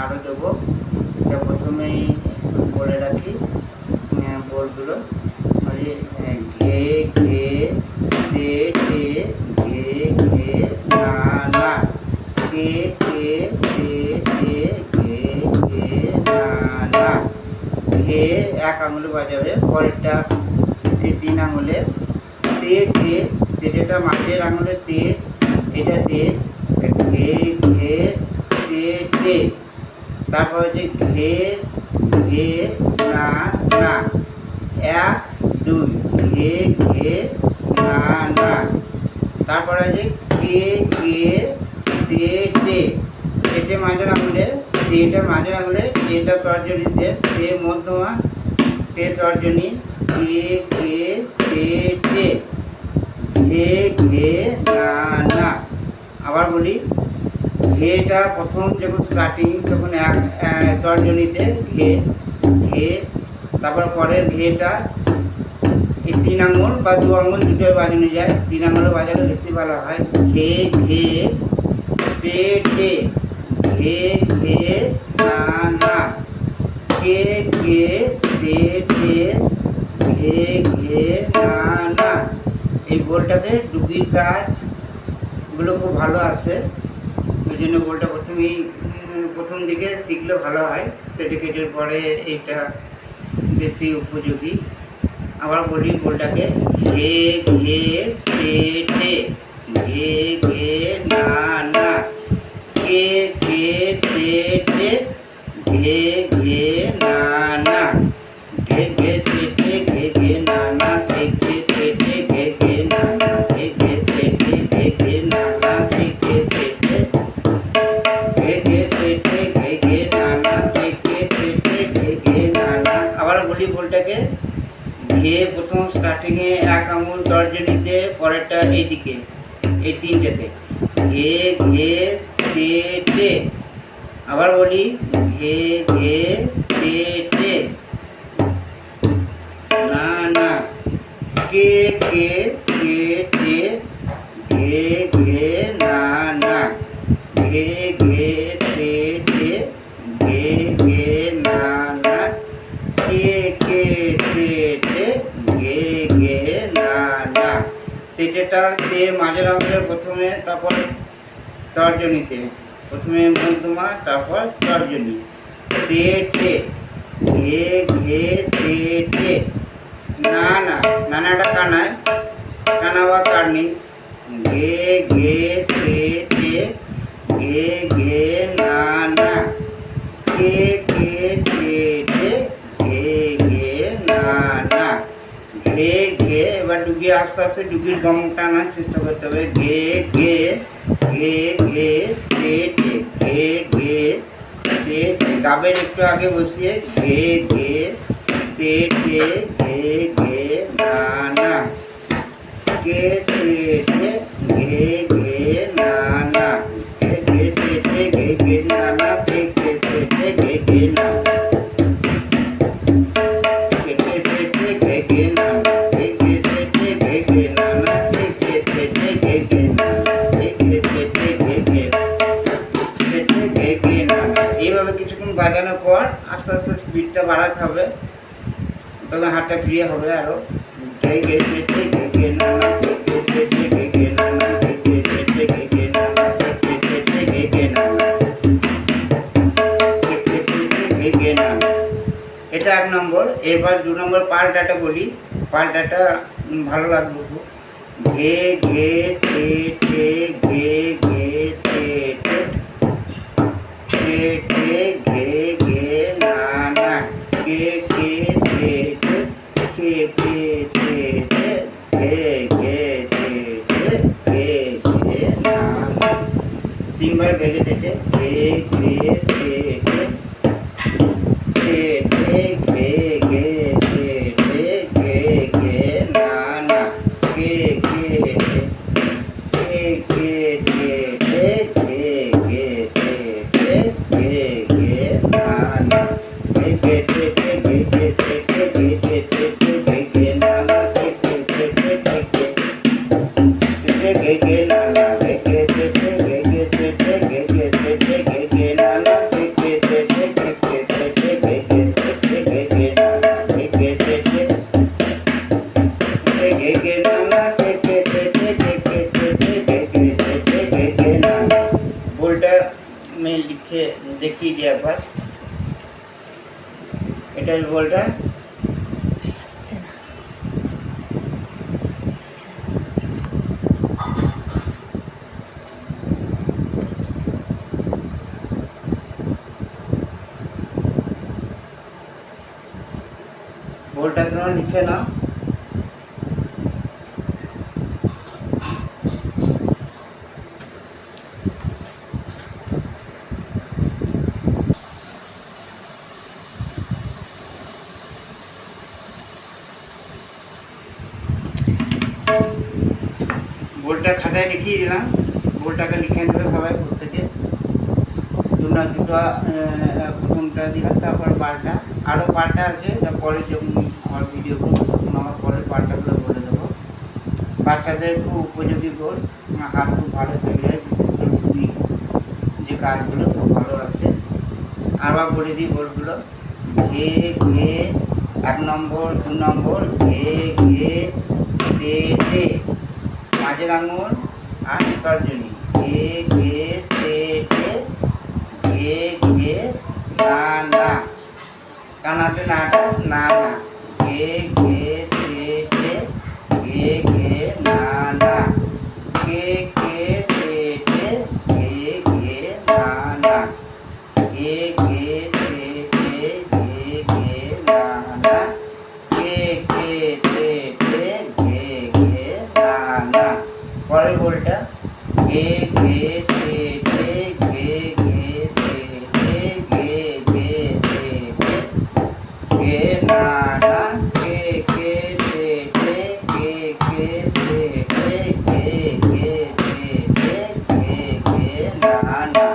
আরও দেবো। এটা প্রথমেই বলে রাখি বোর্ডগুলো, ঘে ঘে তে টে ঘে ঘে না না, কে কে তে টে ঘে ঘে না না। ঘে এক আঙুলে বাজাবে, পরেরটা এই 3 আঙুলে তে টে, তেটা মাঝের আঙুলে তে, এটা টে, ঘে ঘে তে টে। তারপর হচ্ছে ঘে ঘে না না, 1 2 ঘে ঘে না না। তারপর আছে কে কে তে টে, তেটে মাঝের আঙুলে, তেটা মাঝের আঙুলে, টেটা তর্জনীতে, তে মধ্যমা, টে তর্জনী, কে কে তে টে ঘে ঘে না না। আবার বলি, ঘেটা প্রথম যখন স্টার্টিং তখন এক তর্জনীতে ঘে ঘে, তারপর পরের ঘেটা এই 3 আঙুল বা 2 আঙুল দুটোই বাজানো যায়, 3 আঙুলে বাজালে বেশি ভালো হয়। ঘে ঘে তে টে ঘে ঘে না না, কে কে তে টে ঘে ঘে না না। এই বোলটাতে ডুগির কাজগুলো খুব ভালো আসে, ওই জন্য বোলটা প্রথম দিকে শিখলে ভালো হয়, ডেডিকেটের পরে এইটা বেশি উপযোগী। আবার বলি বোলটাকে, ঘে ঘে তে টে ঘে ঘে না না, কে কে তে টে ঘে ঘে না না, ঘে ঘে তে টে ঘে ঘে না না, ঘে ঘে তে টে ঘে ঘে না না, ঘে ঘে তে টে ঘে ঘে না না, ঘে ঘে তে টে ঘে ঘে তে টে ঘে ঘে না না, ঘে ঘে তে টে ঘে ঘে না না। আবার বলি বোলটাকে, ঘে প্রথম স্টার্টিংয়ে 1 আঙুল তর্জনীতে, পরেরটা এইদিকে এই 3টেতে ঘে ঘে তে টে। আবার বলি, ঘে ঘে তে টে না না, কে কে তে টে ঘে ঘে না না, ঘে ঘে তে টে ঘে ঘে না না, কে কে তে টে ঘে ঘে না না। তেটা তে মাঝের আঙুলে প্রথমে, তারপর তর্জনীতে, প্রথমে মধ্যমা তারপর তর্জনী, তে টে ঘে ঘে তে টে না না, নানাটা কানায়, কানা বা কার্নিস, ঘে ঘে তে টে ঘে ঘে না না, কে কে তে টে ঘে ঘে না না, ঘে ঘে। এবার ডুগি আস্তে আস্তে ডুগির গম টানার চেষ্টা করতে হবে, ঘে ঘে ঘে ঘে তে টে ঘে ঘে তে টে, গাবের একটু আগে বসিয়ে ঘে ঘে তে টে ঘে ঘে না না, কে তে টে ঘে ঘে না না, ঘে ঘে তে টে ঘে ঘে না না, ঘে ঘে তে টে ঘে ঘে না না, ঘে ঘে তে টে ঘে ঘে না না, ঘে ঘে তে টে ঘে ঘে না না, ঘে ঘে তে টে ঘে ঘে না না, ঘে ঘে তে টে ঘে ঘে ঘে ঘে না না। এইভাবে কিছুক্ষণ বাজানোর পর আস্তে আস্তে স্পিডটা বাড়াতে হবে, তবে হাতটা ফ্রি হবে আরো। ঘে ঘে তে টে ঘে ঘে না না, ঘে ঘে তে টে ঘে ঘে না না, ঘে ঘে তে টে ঘে ঘে না না, ঘে ঘে তে টে ঘে ঘে না না, ঘে ঘে তে টে ঘে ঘে না না। এটা 1 নম্বর। এবার 2 নম্বর পাল্টাটা বলি, পাল্টাটা ভালো লাগবে খুব। ঘে ঘে তে টে ঘে ঘে তে টে টে টে ঘে ঘে না না, কে কে তে টে কে কে তে টে ঘে ঘে তে টে ঘে ঘে না না। 3 বার ঘে ঘে তে টে ঘে ঘে তে টে টে টে ঘে ঘে তে টে ঘে ঘে না না, কে কে তে কে কে তে টে ঘে ঘে তে টে ঘে ঘে না না, ঘে ঘে তে টে ঘে ঘে তে টে ঘে ঘে তে টে ঘে ঘে না না, ঘে ঘে তে টে ঘে ঘে ঘে ঘে না না, ঘে ঘে তে টে ঘে ঘে তে টে ঘে ঘে তে টে ঘে ঘে না না, ঘে ঘে তে লিখে দেখিয়ে দিই একবার। এটা বলটা বলটা তোমরা লিখে নাও। বলটা খাতায় লিখিয়ে দিলাম। বলটাকে লিখে নেবে সবাই প্রত্যেকে। তোমরা দুটো প্রথমটা দিলাম, তারপর পাল্টা আরও পাল্টা আছে, পরে যখন আমার ভিডিও করবো তখন আমার পরের পাল্টাগুলো বলে দেবো। বাচ্চাদের খুব উপযোগী বল, হাত খুব ভালো তৈরি হয়, বিশেষ করে তুমি যে কাজগুলো খুব ভালো আছে। আবার বলে দিই বলগুলো। ঘে ঘে 1 নম্বর, 2 নম্বর, ঘে ঘে তে টে, মাঝের আঙুল আর তর্জনী, ঘে ঘে তে টে, ঘে ঘে না না, কানাতে নাটা না না, ঘে ঘে তে টে, ঘে ঘে না না, ঘে ঘে তে টে, ঘে ঘে না না, ঘে ঘে তে টে, ঘে ঘে না না, ঘে ঘে তে টে, ঘে ঘে না না। পরের বলটা ঘে ঘে তে টে, ঘে ঘে তে টে, ঘে ঘে তে টে, ঘে না না, ঘে ঘে তে টে, ঘে ঘে তে টে, ঘে ঘে তে টে, ঘে ঘে না না,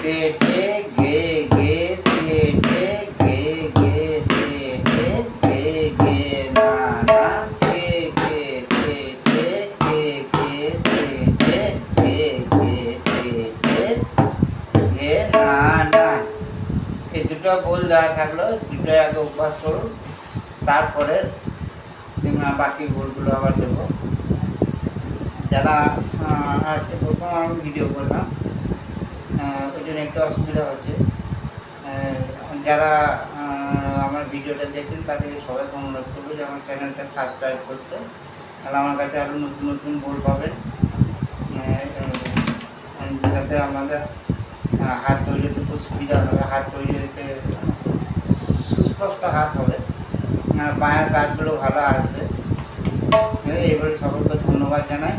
তে টে ঘে ঘে তে টে, ঘে ঘে তে টে, ঘে ঘে না না, ঘে ঘে তে টে, ঘে ঘে তে টে, ঘে ঘে তে টে, ঘে না না। এই দুটো বল দেওয়া থাকলো, দুটো আগে অভ্যাস করুন, তারপরে বাকি বলগুলো আবার দেবো। যারা আর প্রথম আমি ভিডিও করলাম, ওই জন্য একটু অসুবিধা হচ্ছে। যারা আমার ভিডিওটা দেখছেন তাদেরকে সবাইকে অনুরোধ করবো যে আমার চ্যানেলটা সাবস্ক্রাইব করতে, তাহলে আমার কাছে আরও নতুন নতুন বল পাবেন, যাতে আমাদের হাত তৈরি হতে খুব সুবিধা হবে, হাত তৈরি হতে সুস্পষ্ট হাত হবে, পায়ের কাজগুলো ভালো আসবে। এবারে সকলকে ধন্যবাদ জানাই।